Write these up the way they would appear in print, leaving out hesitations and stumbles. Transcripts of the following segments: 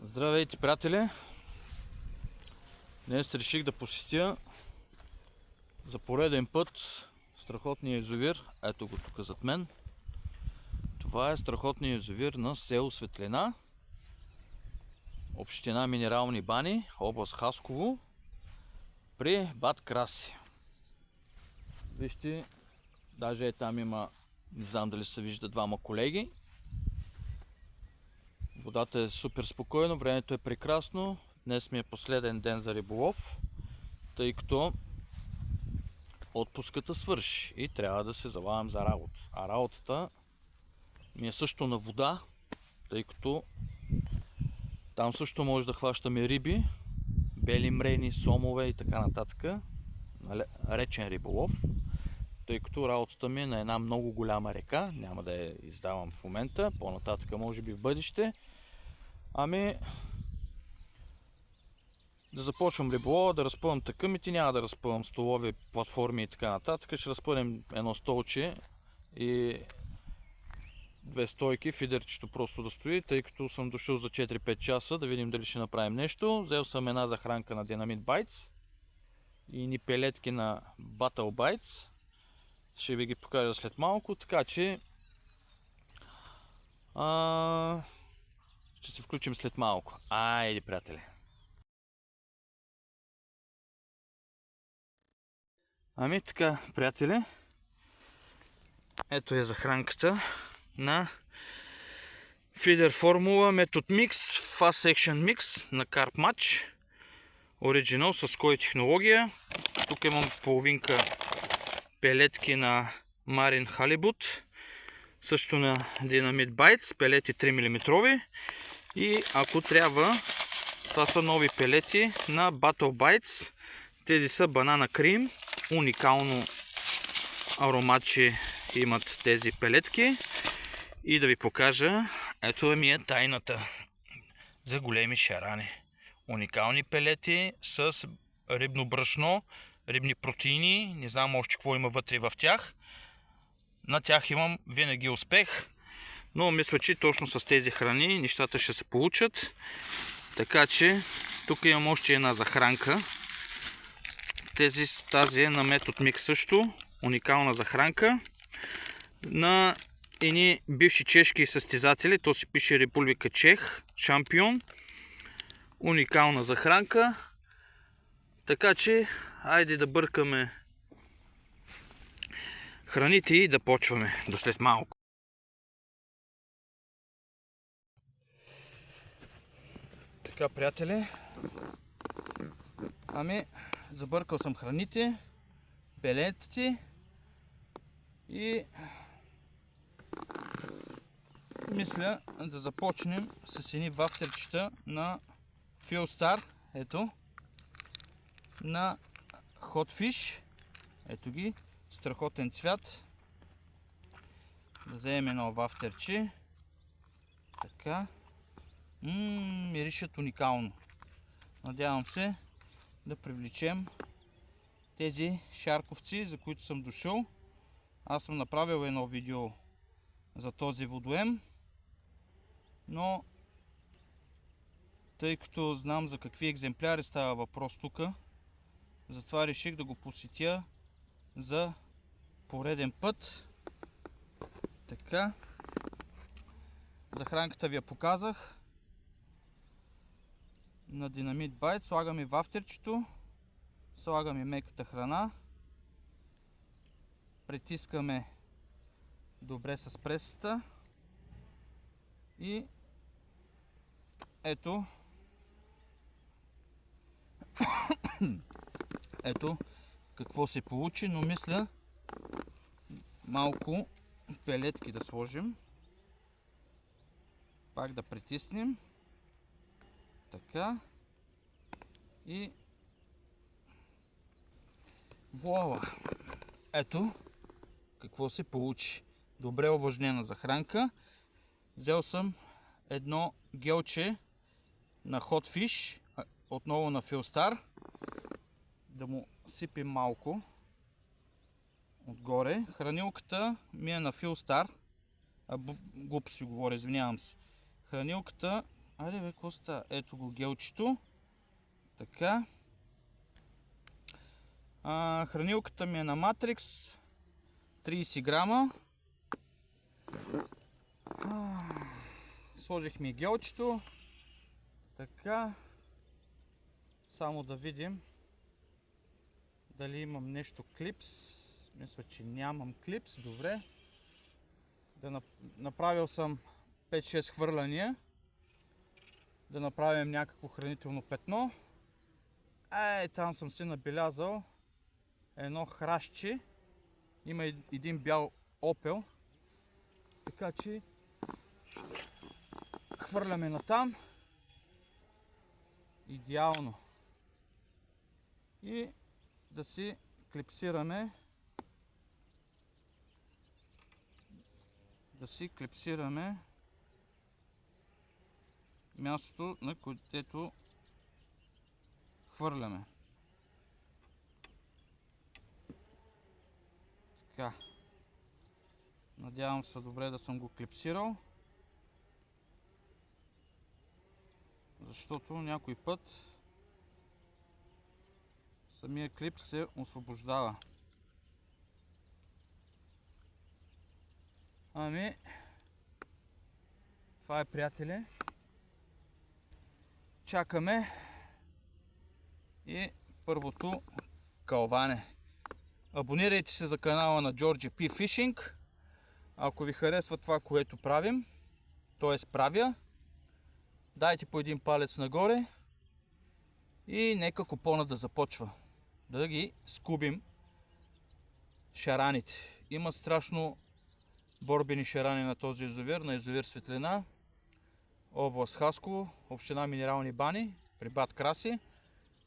Здравейте, приятели! Днес реших да посетя за пореден път страхотния язовир. Ето го тук зад мен. Това е страхотния язовир на село Светлина, община Минерални бани, област Хасково, при Бат Краси. Вижте, даже е там има, не знам дали се вижда, двама колеги. Водата е супер спокойно, времето е прекрасно. Днес ми е последен ден за риболов, тъй като отпуската свърши и трябва да се залавям за работа. А работата ми е също на вода, тъй като там също може да хващаме риби, бели мрени, сомове и така нататък. Речен риболов, тъй като работата ми е на една много голяма река. Няма да я издавам в момента, по-нататък може би в бъдеще. Ами да започвам риболова, да разпъвам такъмите, няма да разпъвам столови, платформи и така нататък. Ще разпънем едно столче и две стойки, фидерчето просто да стои, тъй като съм дошъл за 4-5 часа, да видим дали ще направим нещо. Взел съм една захранка на Dynamite Bites и ни пелетки на Battle Bites. Ще ви ги покажа след малко, така че ще се включим след малко. Айде, приятели! Ами така, приятели, ето е захранката на Feeder Formula Method Mix Fast Action Mix на Carp Match Original с кой технология. Тук имам половинка пелетки на Marine Halibut, също на Dynamite Bites, пелети 3 мм. И ако трябва, това са нови пелети на Battle Bites. Тези са Banana Cream. Уникално ароматче имат тези пелетки. И да ви покажа, ето ми е тайната за големи шарани. Уникални пелети с рибно брашно, рибни протеини, не знам още какво има вътре в тях. На тях имам винаги успех, но мисля, че точно с тези храни нещата ще се получат. Така че тук имам още една захранка. Тази е на Method Mix също, уникална захранка на едни бивши чешки състезатели. То си пише Република Чех, шампион. Уникална захранка. Така че айде да бъркаме храните и да почваме до след малко. Така, приятели, ами забъркал съм храните, пелетите и мисля да започнем с едни вафтерчета на Philstar, ето, на Hot Fish, ето ги, страхотен цвят. Да вземем едно вафтерче, така, миришат уникално. Надявам се да привлечем тези шарковци, за които съм дошъл. Аз съм направил едно видео за този водоем, но тъй като знам за какви екземпляри става въпрос тук. Затова реших да го посетя за пореден път. Така. Захранката ви я показах. На Dynamit Bite слагаме вафтерчето, слагаме меката храна, притискаме добре с пресата и ето ето какво се получи, но мисля малко пелетки да сложим. Пак да притиснем. Така. И вуала! Ето какво се получи. Добре овъжнена захранка. Взел съм едно гелче на Hot Fish, отново на Philstar. Да му сипим малко отгоре. Хранилката ми е на Philstar. Глупо си говоря, извинявам се. Хранилката... Айде бе, какво става? Ето го гелчето. Така. Хранилката ми е на Matrix. 30 грама. Сложих ми гелчето. Така. Само да видим дали имам нещо клипс. Мисля, че нямам клипс. Добре. Направил съм 5-6 хвърляния. Да направим някакво хранително петно. Там съм си набелязал едно храстче. Има един бял опел. Така че хвърляме натам. Идеално. И да си клипсираме. Мястото, на което хвърляме. Така. Надявам се добре да съм го клипсирал. Защото някой път самия клип се освобождава. Ами, това е, приятели. Чакаме и първото кълване. Абонирайте се за канала на Georgie P Fishing. Ако ви харесва това, което правим, т.е. правя, дайте по един палец нагоре и нека купона да започва. Да ги скубим шараните. Има страшно борбени шарани на този язовир, на язовир Светлина, област Хасково, община Минерални бани, при Бат Краси.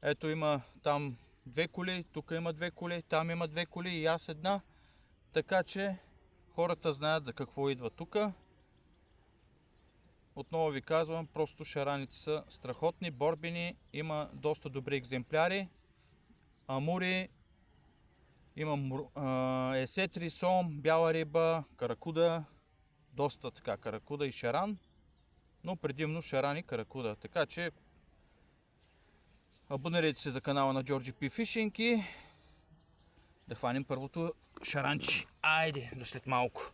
Ето има там 2 коли, тук има 2 коли, там има 2 коли и аз една. Така че хората знаят за какво идва тук. Отново ви казвам, просто шараните са страхотни, борбени, има доста добри екземпляри. Амури, има есетри, сом, бяла риба, каракуда, доста така каракуда и шаран, но предимно шаран и каракуда. Така че абонирайте се за канала на Georgie P Fishing и да хванем първото шаранче. Айде, до след малко.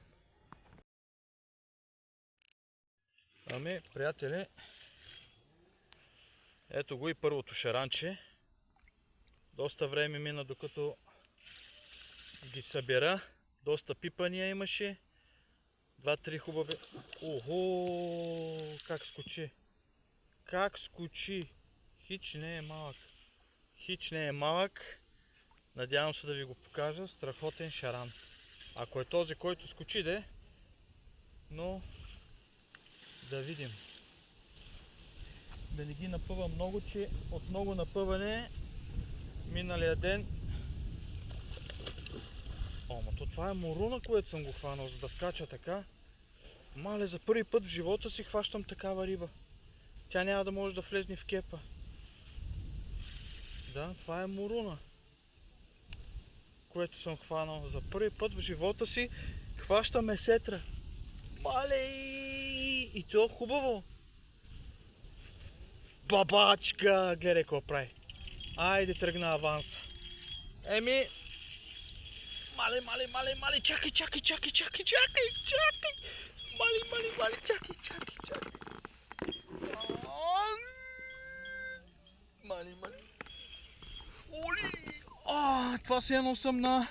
Ами, приятели, ето го и първото шаранче. Доста време мина докато ги събера. Доста пипания имаше. 2-3 хубави. Охо, как скочи. Как скочи. Хич не е малък. Хич не е малък. Надявам се да ви го покажа. Страхотен шаран. Ако е този, който скочи, де. Но да видим. Да не ги напъва много, че от много напъване миналия ден. То това е моруна, което съм го хванал, за да скача така. Мале, за първи път в живота си хващам такава риба. Тя няма да може да влезне в кепа. Да, това е моруна, което съм хванал. За първи път в живота си хващам есетра. Мале, и то хубаво. Бабачка! Гледай какво прави. Айде тръгна аванс. Еми... Мали, чакай! Мали, чакай! Мали. Оли! Това си едно съм на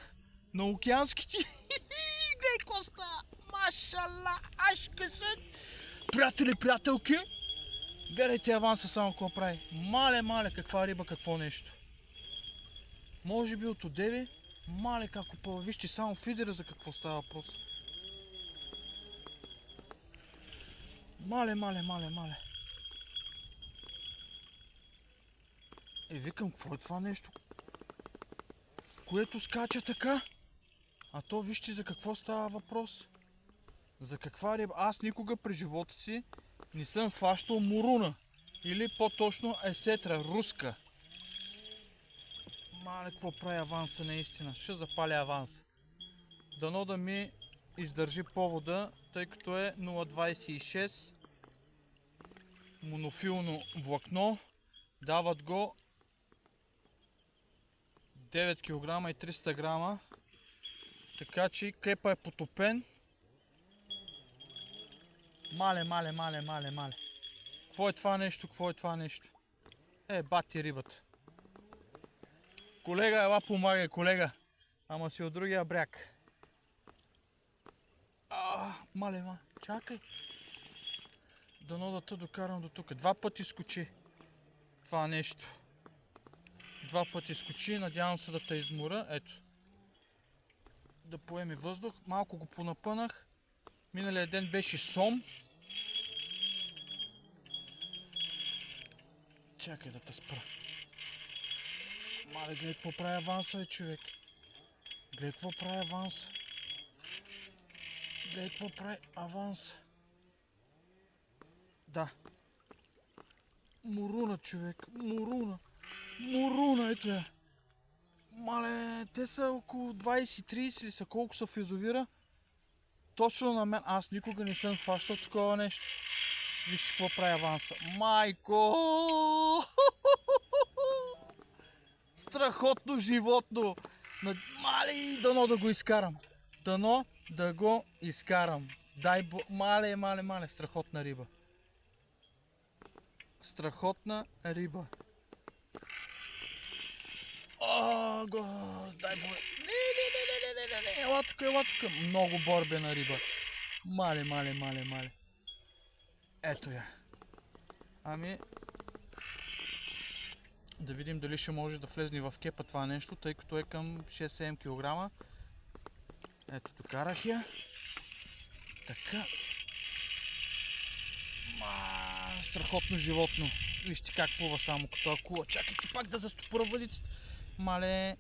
океанските. Гледай Коста! Машала! Ашкасът! Приятели, приятелки! Гледайте аванса само какво прави. Мале, каква риба, какво нещо. Може би от одеви. Мале, как опъва. Вижте само фидера за какво става въпрос. Мале. Викам, какво е това нещо? Което скача така? А то вижте за какво става въпрос. За каква риба? Аз никога при живота си не съм хващал муруна. Или по-точно есетра, руска. Мале, какво прави аванса наистина? Ще запаля аванс. Дано да ми издържи повода, тъй като е 0,26. Монофилно влакно. Дават го 9 кг и 300 грама. Така че кепа е потопен. Мале. Какво е това нещо? Бати рибата. Колега, ела помагай, колега. Ама си от другия бряг. Мале, чакай. Дано да те докарам до тук. 2 пъти скочи това нещо. 2 пъти скочи, надявам се да те измора. Ето. Да поеме въздух. Малко го понапънах. Миналия ден беше сом. Чакай да те спра. Мале, гледай какво прави аванса, човек. Гледай какво прави аванс. Да. Муруна, човек. Муруна, ето я. Мале, те са около 20-30 или са колко са в язовира. Точно на мен. Аз никога не съм хващал такова нещо. Вижте какво прави аванса. Майко! Страхотно животно! Мале, дано да го изкарам. Дай мале, страхотна риба. Дай боже. Не. Ела тук. Много борбена риба. Мале. Ето я. Ами... Да видим дали ще може да влезне в кепа това нещо, тъй като е към 6-7 кг. Ето, докарах я. Така. Страхотно животно. Вижте как плува само като акула. Чакайте пак да застопора въдицата. Мале,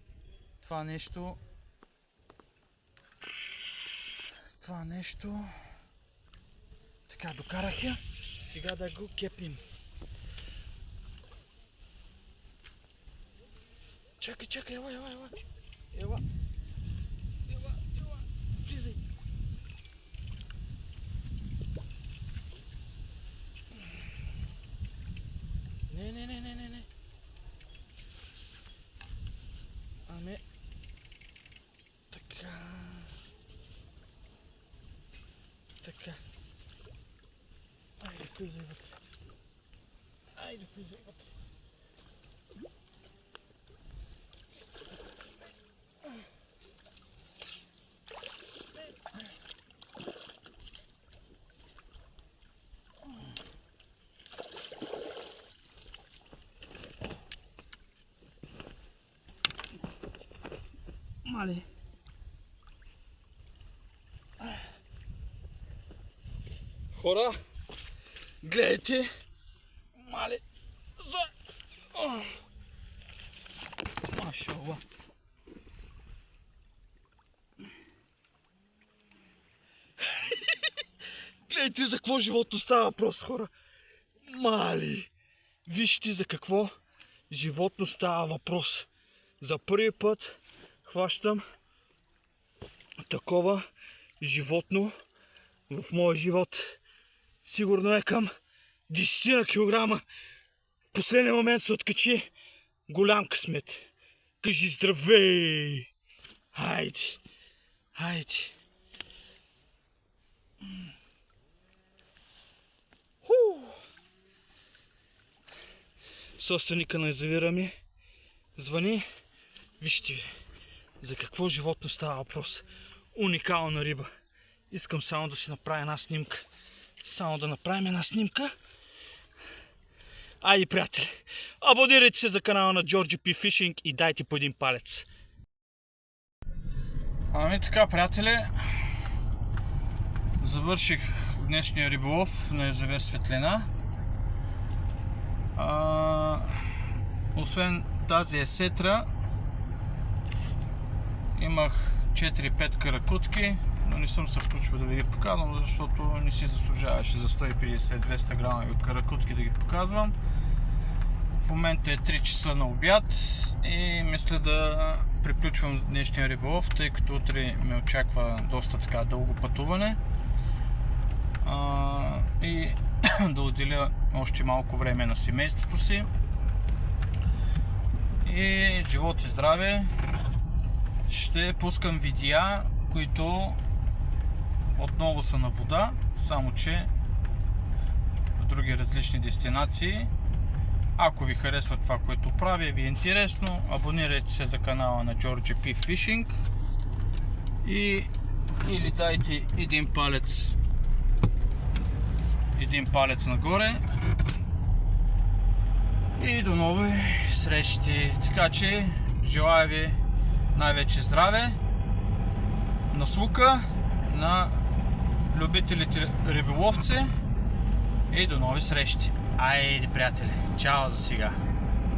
това нещо... Така, докарах я. Сега да го кепим. Чакай, ела. Влизай. Не. Ами... Така... Айде, влизай вътре. Мале. Хора, гледайте. Мале. Машалла. Гледайте за какво животно става въпрос, хора. Мали. Вижте за какво животно става въпрос. За първи път хващам такова животно в моя живот. Сигурно е към 10 килограма. последния момент се откачи голям късмет. Кажи здравей! Хайде! Хайде! Собственика на язовира ми звъни. Вижте ви, за какво животно става въпрос. Уникална риба. Искам само да си направя една снимка. Само да направим една снимка. Айде, приятели, абонирайте се за канала на Georgie P Fishing и дайте по един палец. Ами така, приятели, завърших днешния риболов на язовир Светлина. Освен тази есетра, имах 4-5 каракутки, но не съм се включвал да ви ги показвам, защото не си заслужаваше за 150-200 грамови каракутки да ги показвам. В момента е 3 часа на обяд и мисля да приключвам днешния риболов, тъй като утре ме очаква доста така дълго пътуване и да отделя още малко време на семейството си. И живот и здраве! Ще пускам видеа, които отново са на вода, само че в други различни дестинации. Ако ви харесва това, което правя и ви е интересно, абонирайте се за канала на Georgie P Fishing или дайте един палец нагоре и до нови срещи. Така че желая ви най-вече здраве, наслука на любителите риболовци и до нови срещи. Айде, приятели, чао за сега!